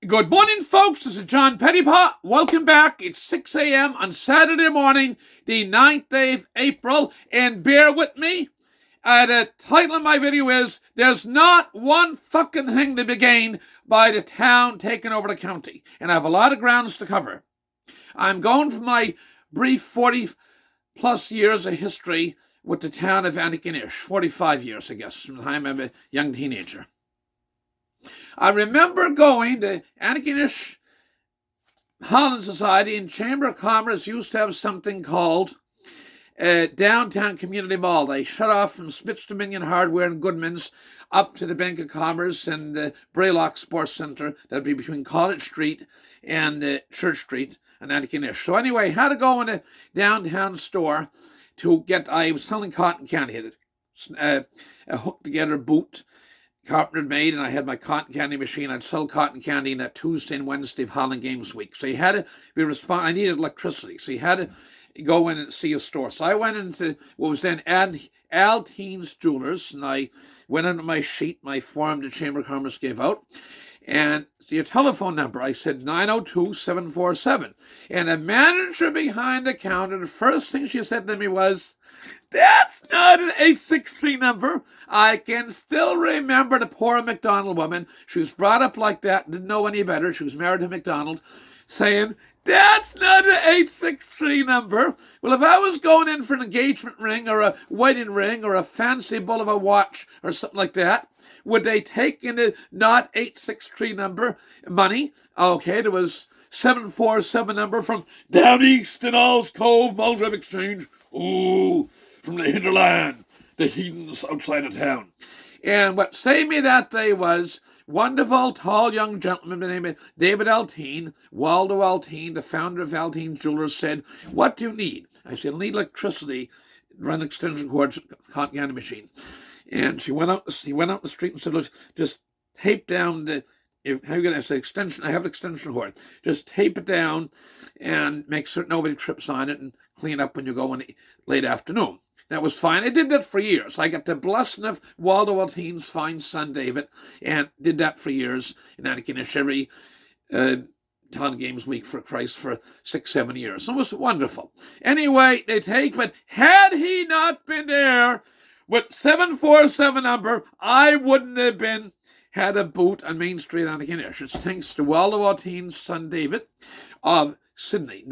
Good morning, folks. This is John Pettipas. Welcome back. It's 6 a.m. on Saturday morning, the 9th day of April. And bear with me. The title of my video is, There's Not One Fucking Thing to Be Gained by the Town Taking Over the County. And I have a lot of grounds to cover. I'm going for my brief 40-plus years of history with the town of Antigonish. 45 years, I guess, from the time I'm a young teenager. I remember going to Antigonish Holland Society, and Chamber of Commerce used to have something called Downtown Community Mall. They shut off from Smith's Dominion Hardware and Goodman's up to the Bank of Commerce and the Braylock Sports Centre. That'd be between College Street and Church Street and Antigonish. So anyway, I had to go in a downtown store to get, I was selling cotton candy. I had a hooked together boot carpenter made, and I had my cotton candy machine. I'd sell cotton candy in that Tuesday and Wednesday of Holland Games Week. So you had to be I needed electricity, so you had to go in and see a store. So I went into what was then Auld Jewelers, and I went into my sheet, my form the Chamber of Commerce gave out, and your telephone number, I said 902-747. And the manager behind the counter, the first thing she said to me was, "That's not an 863 number." I can still remember the poor McDonald woman. She was brought up like that, didn't know any better. She was married to McDonald, saying, "That's not an 863 number." Well, if I was going in for an engagement ring or a wedding ring or a fancy bull of a watch or something like that, would they take in the not 863 number money? Okay, there was 747 number from down east in Auld, Cove, Mulgrave Exchange. Ooh, from the hinterland, the heathens outside of town. And what saved me that day was wonderful, tall young gentleman by the name of David Alteen, Waldo Alteen, the founder of Alteen Jewelers, said, "What do you need?" I said, "I need electricity, run extension cords, cotton candy machine." And he went out the street and said, "Look, just tape down the, how are you going to say extension? I have an extension cord. Just tape it down and make certain nobody trips on it and clean up when you go in the late afternoon." That was fine. I did that for years. I got the blessing of Waldo Alteen's fine son, David, and did that for years in Antigonish every Town Games Week for Christ for 6-7 years. It was wonderful. Anyway, but had he not been there with 747 number, I wouldn't have had a boot on Main Street, Antigonish. It's thanks to Waldo Alteen's son, David, of Sydney,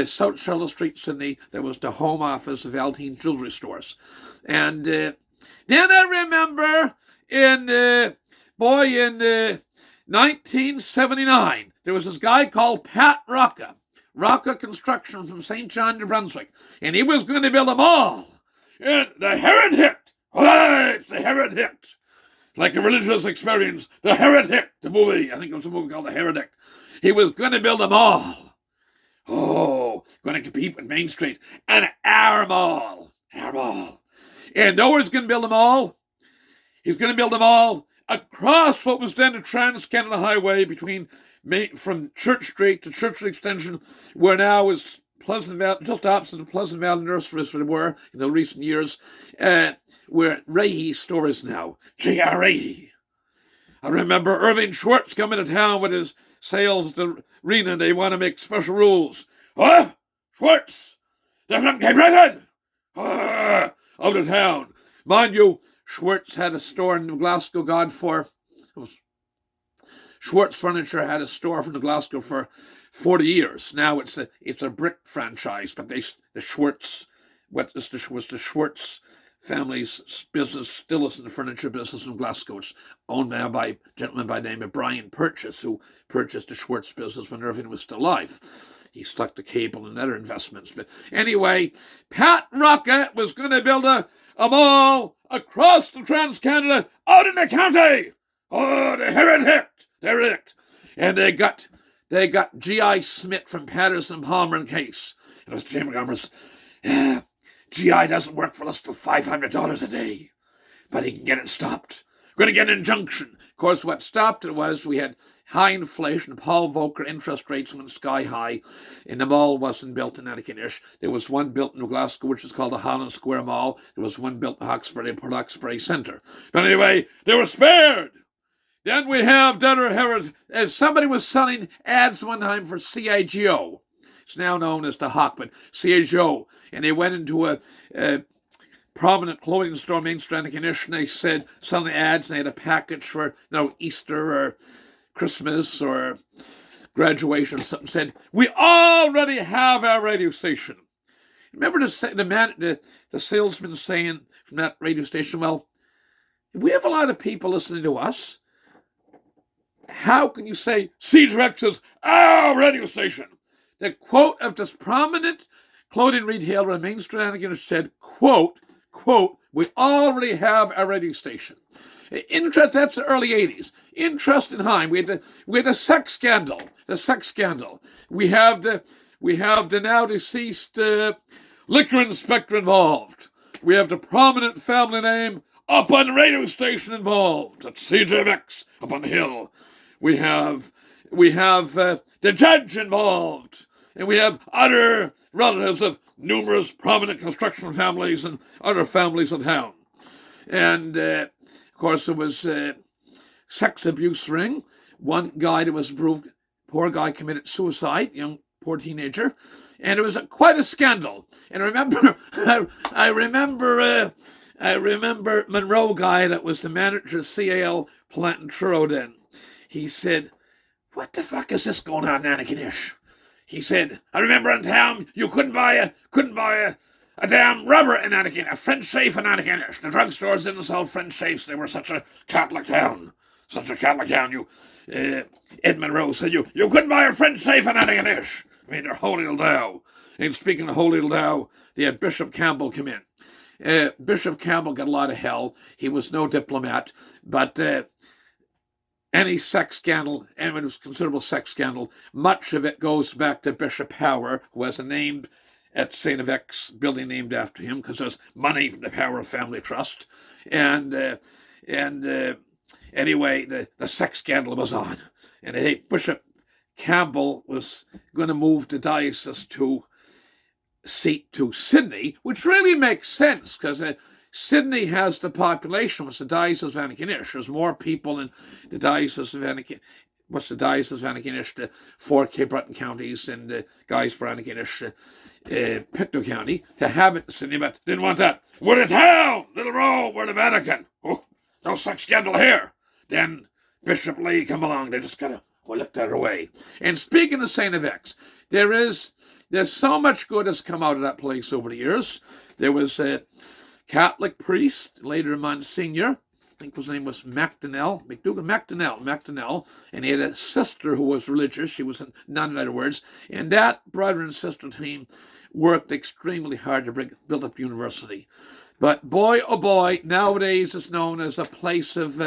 South Charlotte Street, Sydney. That was the home office of Alteen Jewelry Stores. And then I remember in 1979, there was this guy called Pat Rocca Construction from St. John, New Brunswick, and he was going to build a mall. And the Heretic, it's the Heretic, like a religious experience. The Heretic, the movie, I think it was a movie called The Heretic. He was going to build a mall. Oh, going to compete with Main Street and our mall. And know where he's going to build a mall? He's going to build a mall across what was then the Trans-Canada Highway from Church Street to Church Street Extension, where now is Pleasant Valley, just opposite the Pleasant Valley nurseries where they were in the recent years, where Rahe's store is now. J.R. Rahe. I remember Irving Schwartz coming to town with his sales to Rena. They want to make special rules. Schwartz! They're from Cape Breton! Out of town. Mind you, Schwartz had a store in Glasgow, Schwartz Furniture had a store from Glasgow for 40 years. Now it's a brick franchise, but the Schwartz family's business still is in the furniture business in Glasgow. It's owned now by a gentleman by the name of Brian Purchase, who purchased the Schwartz business when Irving was still alive. He stuck to cable and other investments. But anyway, Pat Rocca was going to build a mall across the Trans-Canada out in the county. Oh, the Heretic. And they got G.I. Smith from Patterson, Palmer and Case. It was Chamber of Commerce. G.I. doesn't work for less than $500 a day, but he can get it stopped. Going to get an injunction. Of course, what stopped it was we had high inflation. Paul Volcker interest rates went sky high, and the mall wasn't built in Antigonish. There was one built in Glasgow, which is called the Holland Square Mall. There was one built in Hawkesbury, Port Hawkesbury Centre. But anyway, they were spared. Then we have Debtor Herod. Somebody was selling ads one time for CIGO. It's now known as the Hawk, but CIGO. And they went into a prominent clothing store, Main Street, and they said, selling ads, and they had a package for Easter or Christmas or graduation or something. Said, we already have our radio station. Remember the salesman saying from that radio station, well, if we have a lot of people listening to us, how can you say CJX is our radio station? The quote of this prominent clothing retailer in Main Street said, quote, we already have a radio station. Interest, that's the early 80s. Interesting time. We had the sex scandal. We have the now deceased liquor inspector involved. We have the prominent family name up on the radio station involved. That's CJX up on the hill. We have the judge involved. And we have other relatives of numerous prominent construction families and other families in town. And, of course, there was a sex abuse ring. One guy that was proved, poor guy committed suicide, poor teenager. And it was quite a scandal. And I remember Monroe guy that was the manager of CAL plant in Truro then. He said, what the fuck is this going on, Antigonish? He said, I remember in town you couldn't buy a damn rubber in Anakin, a French safe in Antigonish. The drugstores didn't sell French safes. They were such a Catholic town. Edmund Rose said you couldn't buy a French safe in Antigonish. I mean, they're holy little Dow. And speaking of holy little Dow, they had Bishop Campbell come in. Bishop Campbell got a lot of hell. He was no diplomat, but any sex scandal, and it was a considerable sex scandal, much of it goes back to Bishop Power, who has a name at St. X building named after him, because there's money from the Power Family Trust. And anyway, the sex scandal was on. And Bishop Campbell was going to move the diocese to Sydney, which really makes sense, because Sydney has the population. What's the Diocese of Antigonish? There's more people in the Diocese of Antigonish. What's the Diocese of Antigonish? The 4 Cape Breton counties and the guys for Antigonish, Pictou County, to have it in Sydney, but didn't want that. We're the town, Little Row, we're the Vatican. Oh, no sex scandal here. Then Bishop Lee come along. They just kind of look that away. And speaking of St. X, there's so much good has come out of that place over the years. There was a Catholic priest, later Monsignor, I think his name was MacDonnell, and he had a sister who was religious. She was a nun, in other words, and that brother and sister team worked extremely hard to build up university. But boy, oh boy, nowadays it's known as a place of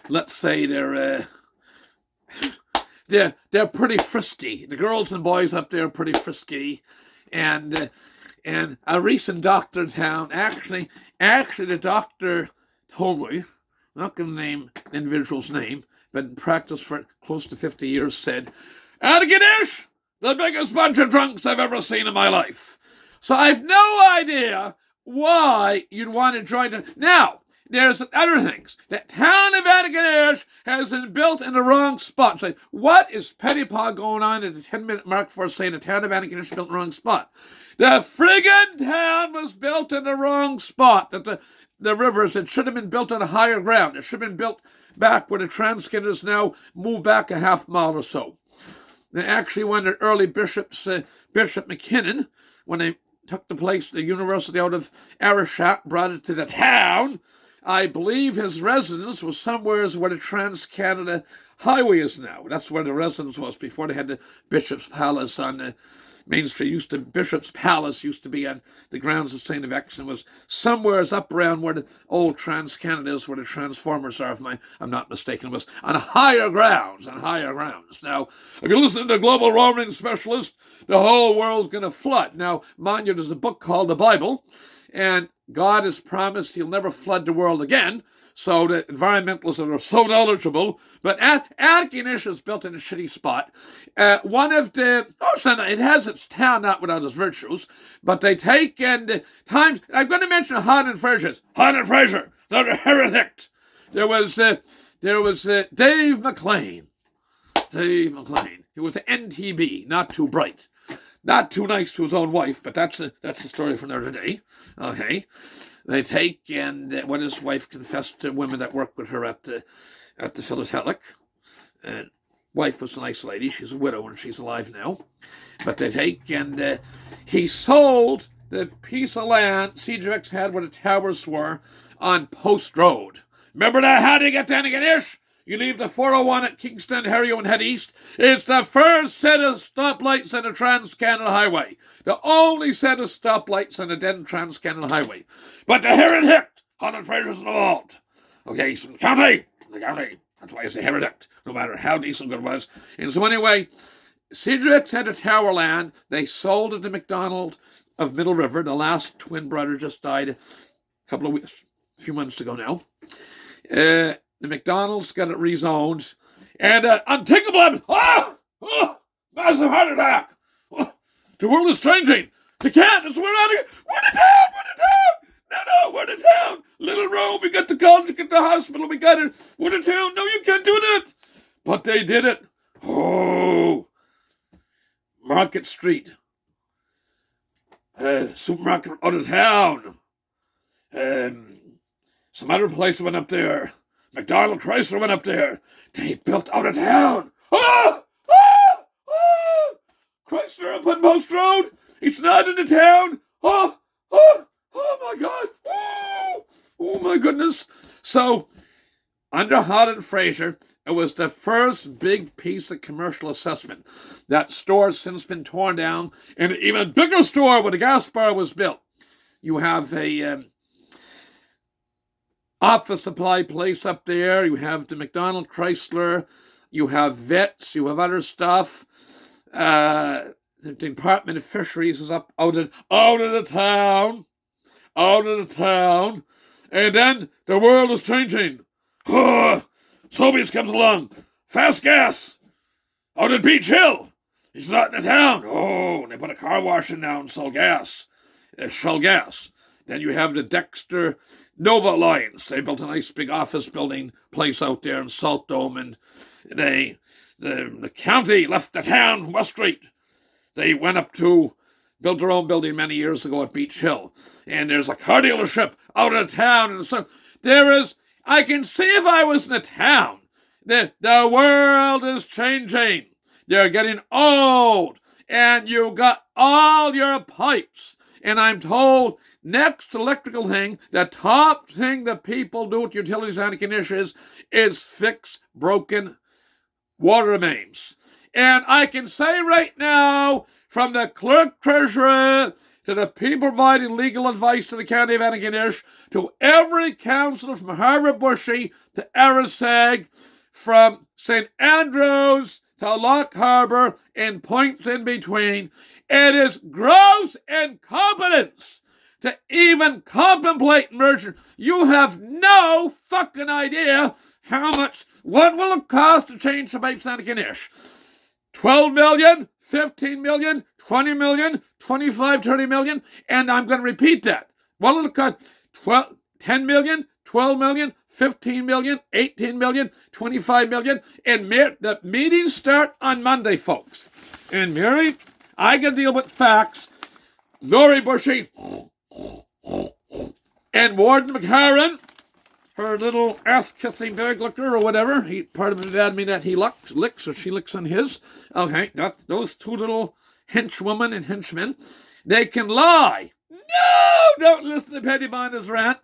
let's say they're pretty frisky. The girls and boys up there are pretty frisky. And a recent doctor in town, actually the doctor told me, I'm not going to name the individual's name, but in practice for close to 50 years, said, Antigonish, the biggest bunch of drunks I've ever seen in my life. So I've no idea why you'd want to join them. Now, there's other things. The town of Antigonish has been built in the wrong spot. So what is Pettipas going on at the 10-minute mark for saying the town of Antigonish built in the wrong spot? The friggin' town was built in the wrong spot. That the rivers, it should have been built on a higher ground. It should have been built back where the Transkin is now, moved back a half mile or so. And actually, one of the early bishops, Bishop McKinnon, when they took the university out of Arishak, brought it to the town, I believe his residence was somewhere where the Trans-Canada Highway is now. That's where the residence was before they had the Bishop's Palace on Main Street. Bishop's Palace used to be on the grounds of St. X, and was somewhere up around where the old Trans-Canada is, where the Transformers are, if I'm not mistaken. It was on higher grounds, Now, if you listen to the global warming specialist, the whole world's going to flood. Now, mind you, there's a book called the Bible, and God has promised he'll never flood the world again, so the environmentalists are so knowledgeable. But Antigonish is built in a shitty spot. It has its town, not without its virtues, but they take and times. I'm going to mention Hahn and Fraser's. The the heretic. There was Dave McLean. Dave McLean. He was an NTB, not too bright. Not too nice to his own wife, but that's the story for another day. Okay. They take, and when his wife confessed to women that worked with her at the philatelic, and wife was a nice lady. She's a widow and she's alive now. But they take, and he sold the piece of land CJX had where the towers were on Post Road. Remember that? How do you get down again, Ish? You leave the 401 at Kingston, Harrio, and head east. It's the first set of stoplights on the Trans-Canada Highway. The only set of stoplights on the then Trans-Canada Highway. But the heretic, 100 Frasers in the Auld. Okay, so the county. That's why it's the heretic, no matter how decent it was. And so anyway, CJX had a tower land. They sold it to McDonald of Middle River. The last twin brother just died a few months ago now. The McDonald's got it rezoned. And unthinkable, massive heart attack. The world is changing. They can't. We're to town. No, we're to town. Little Rome, we got the college, we got the hospital, we got it. We're to town. No, you can't do that. But they did it. Oh, Market Street. Supermarket out of town. Some other place went up there. McDonald Chrysler went up there. They built out of town. Chrysler up on Post Road. It's not in the town. Oh my God. Oh my goodness. So, under Holland Fraser, it was the first big piece of commercial assessment. That store has since been torn down, and an even bigger store where the gas bar was built. You have a office supply place up there. You have the McDonald Chrysler. You have vets. You have other stuff. The Department of Fisheries is up out of the town. And then the world is changing. Sobeys comes along. Fast gas. Out at Beach Hill. He's not in the town. Oh, and they put a car wash in now and sell gas. Shell gas. Then you have the Dexter Nova Alliance. They built a nice big office building place out there in Salt Dome, and the county left the town from West Street. They went up to build their own building many years ago at Beach Hill. And there's a car dealership out of town. And so I can see if I was in a town. The world is changing. They're getting old. And you got all your pipes. And I'm told next electrical thing, the top thing that people do with utilities and conditions is fix broken water mains. And I can say right now, from the clerk treasurer to the people providing legal advice to the county of Antigonish, to every councillor from Harvard Bushy to Arasag, from St. Andrews to Loch Harbour and points in between, it is gross incompetence to even contemplate merger. You have no fucking idea what will it cost to change the pipes in Antigonish. 12 million, 15 million, 20 million, 25, 30 million, and I'm going to repeat that. Well, it'll cost 10 million, 12 million, 15 million, 18 million, 25 million, and the meetings start on Monday, folks. And Mary, I can deal with facts. Laurie Bushy and Warden McHarren, her little ass-kissing dog licker or whatever. Part of it had me that he licks or she licks on his. Okay, those two little henchwomen and henchmen. They can lie. No, don't listen to Pettipas' rant.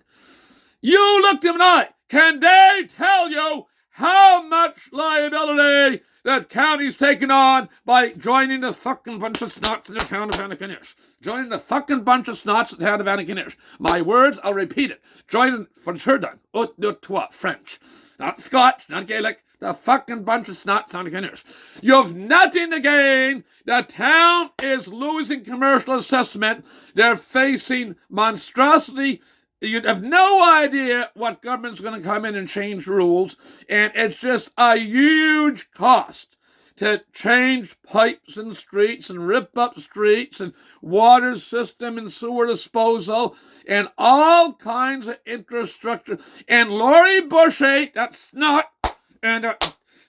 You look them in the eye. Can they tell you how much liability that county's taken on by joining the fucking bunch of snots in the town of Antigonish? Joining the fucking bunch of snots in the town of Antigonish. My words, I'll repeat it. Joining, for sure done, ut de toi, French. Not Scotch, not Gaelic, the fucking bunch of snots in Antigonish. You have nothing to gain. The town is losing commercial assessment. They're facing monstrosity. You have no idea what government's going to come in and change rules, and it's just a huge cost to change pipes in streets and rip up streets and water system and sewer disposal and all kinds of infrastructure. And Laurie Bushy, that snot, and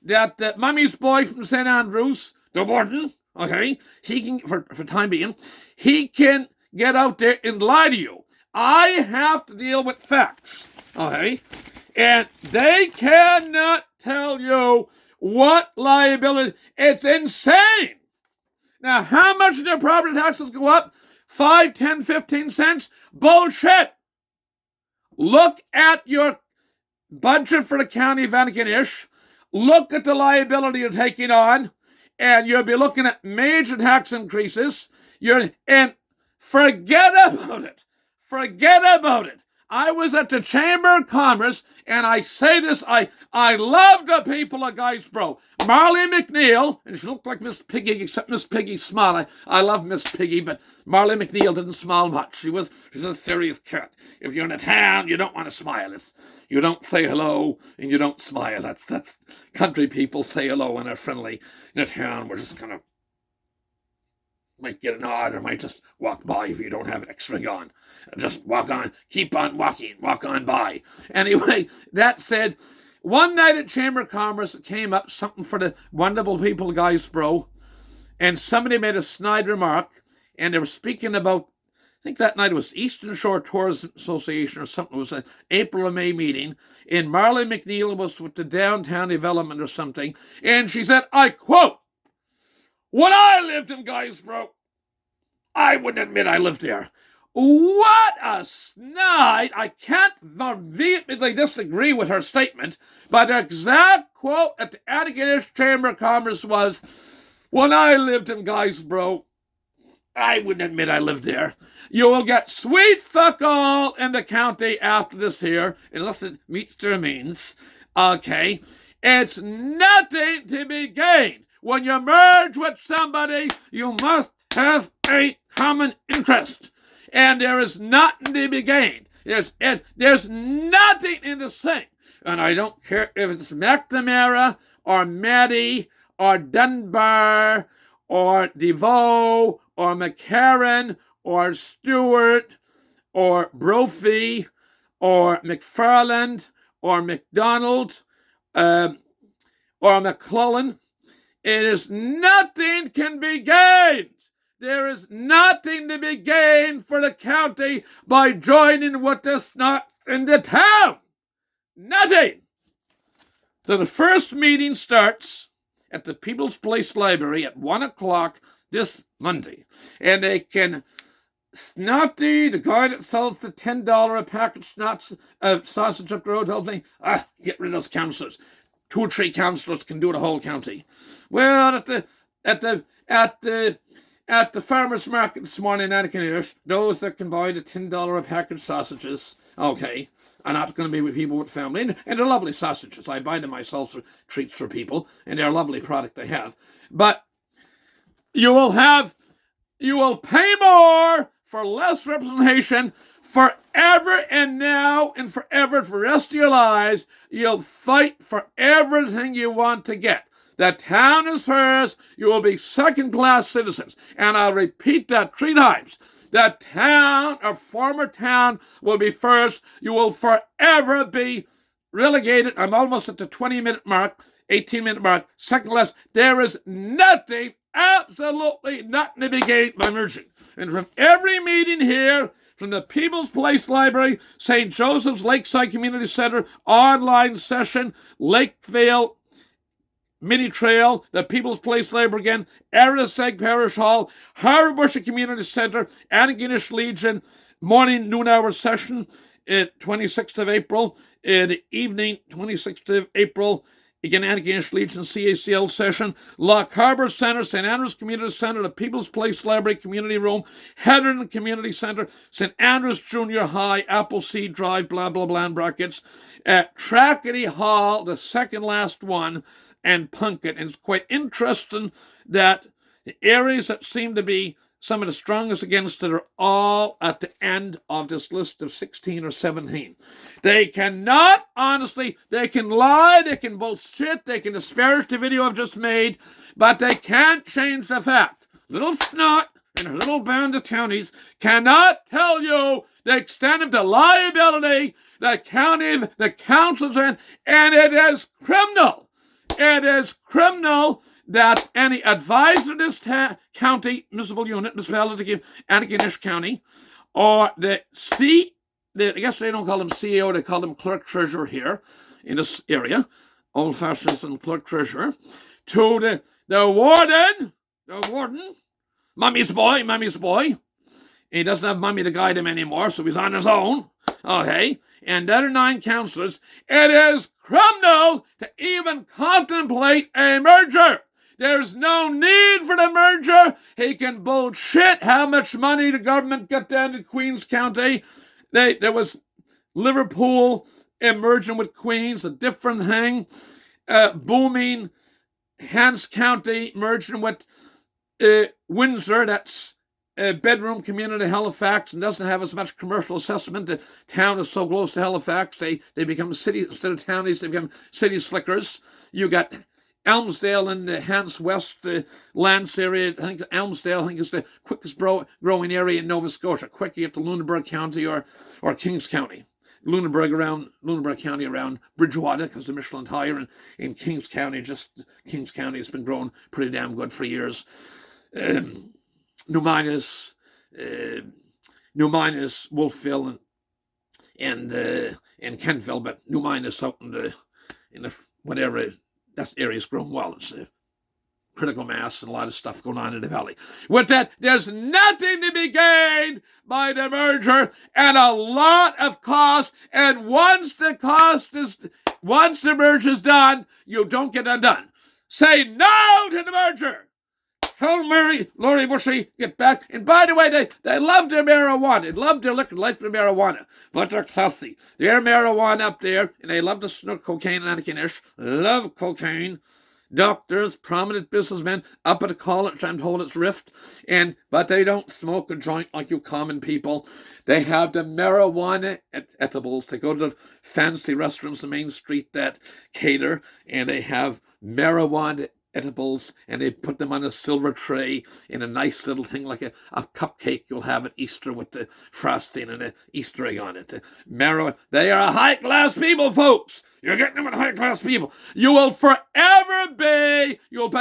that mummy's boy from St. Andrews, the warden, okay, he can, for time being, he can get out there and lie to you. I have to deal with facts, okay? And they cannot tell you what liability. It's insane. Now, how much do their property taxes go up? 5, 10, 15 cents? Bullshit. Look at your budget for the county of Antigonish. Look at the liability you're taking on, and you'll be looking at major tax increases. And forget about it. Forget about it. I was at the Chamber of Commerce, and I say this, I love the people of Guysborough. Marley McNeil, and she looked like Miss Piggy, except Miss Piggy smiled. I love Miss Piggy, but Marley McNeil didn't smile much. She's a serious cat. If you're in a town, you don't want to smile. You don't say hello, and you don't smile. That's country people say hello and are friendly. In a town, we're just kind of might get a nod or might just walk by if you don't have an X-ring on. Just walk on, keep on walking, walk on by. Anyway, that said, one night at Chamber of Commerce, it came up something for the wonderful people of Guysborough, and somebody made a snide remark, and they were speaking about, I think that night it was Eastern Shore Tourism Association or something. It was an April or May meeting, and Marley McNeil was with the downtown development or something, and she said, I quote, "When I lived in Guysborough, I wouldn't admit I lived there." What a snide! I can't vehemently disagree with her statement, but her exact quote at the Antigonish Chamber of Commerce was, "When I lived in Guysborough, I wouldn't admit I lived there." You will get sweet fuck all in the county after this here, unless it meets their means. Okay? It's nothing to be gained. When you merge with somebody, you must have a common interest. And there is nothing to be gained. There's nothing in the thing. And I don't care if it's McNamara or Maddie or Dunbar or DeVoe or McCarran or Stewart or Brophy or McFarland or McDonald or McClellan. It is nothing can be gained. There is nothing to be gained for the county by joining with the snot in the town. Nothing. So the first meeting starts at the People's Place Library at 1 o'clock this Monday. And they can Snotty, the guy that sells the $10 a packet sausage up the road, whole thing. Get rid of those councillors. 2 or 3 councillors can do the whole county. Well, at the farmers' market this morning in Antigonish, those that can buy the $10 a packet sausages, okay, are not going to be with people with family. And they're lovely sausages. I buy them myself for treats for people, and they're a lovely product to have. But you will pay more for less representation forever and now and forever for the rest of your lives. You'll fight for everything you want to get. The town is hers. You will be second-class citizens. And I'll repeat that 3 times. The town, or former town, will be first. You will forever be relegated. I'm almost at the 20-minute mark, 18-minute mark. Second class. There is nothing, absolutely nothing to be gained by merging. And from every meeting here, from the People's Place Library, St. Joseph's Lakeside Community Center, online session, Lakeville Mini Trail, the People's Place Library again, Ariseg Parish Hall, Harbour Bushy Community Center, Antigonish Legion, morning noon hour session, 26th of April, the evening 26th of April, again Antigonish Legion CACL session, Lock Harbour Center, St. Andrews Community Center, the People's Place Library Community Room, Heatherton Community Center, St. Andrews Junior High, Appleseed Drive, blah, blah, blah, in brackets, Trackety Hall, the second last one, and Punkett. And it's quite interesting that the areas that seem to be some of the strongest against it are all at the end of this list of 16 or 17. They cannot, honestly, they can lie, they can bullshit, they can disparage the video I've just made, but they can't change the fact. Little snot and a little band of townies cannot tell you the extent of the liability the council's in, and it is criminal. It is criminal that any advisor of this county, municipal unit, municipality, Antigonish County, or I guess they don't call them CEO, they call them clerk treasurer here in this area, old-fashioned clerk treasurer, to the warden, mummy's boy. He doesn't have mummy to guide him anymore, so he's on his own. Okay, and the other 9 councillors, it is criminal to even contemplate a merger. There's no need for the merger. He can bullshit how much money the government got down to Queen's County. There was Liverpool merging with Queen's, a different thing. Booming Hants County merging with Windsor, that's a bedroom community, Halifax, and doesn't have as much commercial assessment. The town is so close to Halifax, they become city, instead of townies, they become city slickers. You got Elmsdale in the Hants West Lance area. I think Elmsdale, is the quickest growing area in Nova Scotia. Quick, you get to Lunenburg County or Kings County. Lunenburg County around Bridgewater, because the Michelin Tire, and in Kings County, Kings County has been growing pretty damn good for years. New Minas, Wolfville, and Kentville, but New Minas out in the whatever, that area's grown well. It's critical mass and a lot of stuff going on in the valley. With that, there's nothing to be gained by the merger, and a lot of cost. And once the merger's done, you don't get undone. Say no to the merger. Tell Laurie Bushy, get back. And by the way, they love their marijuana. They love their liquor, like their marijuana. But they're classy. Their marijuana up there, and they love to snort cocaine and Antigonish. Love cocaine. Doctors, prominent businessmen up at the college, I'm told it's Rift. But they don't smoke a joint like you common people. They have the marijuana edibles. They go to the fancy restaurants on Main Street that cater, and they have marijuana edibles, and they put them on a silver tray in a nice little thing like a cupcake you'll have at Easter with the frosting and an Easter egg on it. They are high-class people, folks. You're getting them with high-class people. You'll pay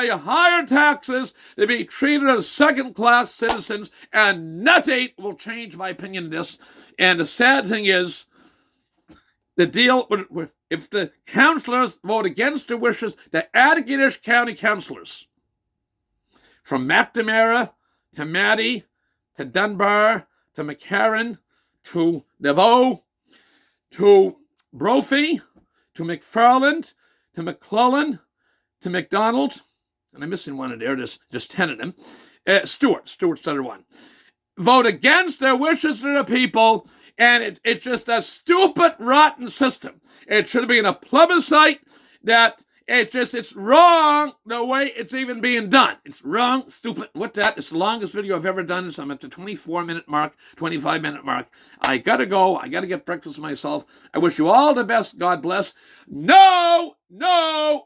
higher taxes. They'll be treated as second-class citizens, and nothing will change my opinion of this. And the sad thing is, the deal, if the councillors vote against the wishes, the Antigonish County councillors, from McNamara to Maddie to Dunbar to McCarran to Devoe to Brophy to McFarland to McClellan to McDonald, and I'm missing one in there, there's just 10 of them, Stewart's the other one, vote against their wishes to the people. And it's just a stupid, rotten system. It should have been a plebiscite. That it's wrong the way it's even being done. It's wrong, stupid. With that, it's the longest video I've ever done. So I'm at the 24-minute mark, 25-minute mark. I gotta go. I gotta get breakfast myself. I wish you all the best. God bless. No to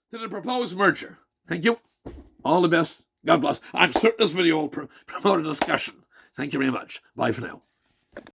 the proposed merger. Thank you. All the best. God bless. I'm certain this video will promote a discussion. Thank you very much. Bye for now.